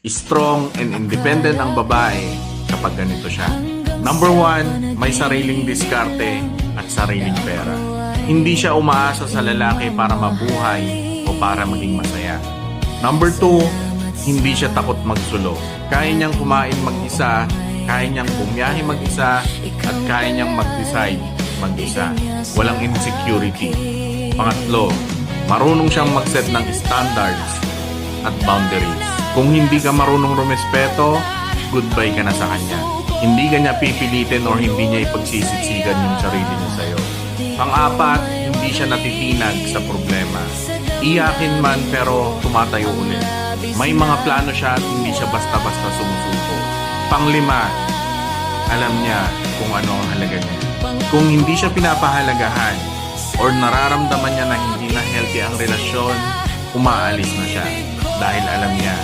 Strong and independent ang babae kapag ganito siya. Number 1, may sariling diskarte at sariling pera. Hindi siya umaasa sa lalaki para mabuhay o para maging masaya. Number 2, hindi siya takot magsulo. Kaya niyang kumain mag-isa, kaya niyang bumiyahe mag-isa, at kaya niyang mag-decide mag-isa. Walang insecurity. Pangatlo, marunong siyang mag-set ng standards at boundaries. Kung hindi ka marunong rumespeto, goodbye ka na sa kanya. Hindi ka niya pipilitin or hindi niya ipagsisiksikan yung sarili niya sa'yo. Pang-apat, hindi siya natitinag sa problema. Iyakin man pero tumatayo ulit. May mga plano siya at hindi siya basta-basta sumusuko. Pang-lima, alam niya kung ano ang halaga niya. Kung hindi siya pinapahalagahan or nararamdaman niya na hindi na healthy ang relasyon, umaalis na siya dahil alam niya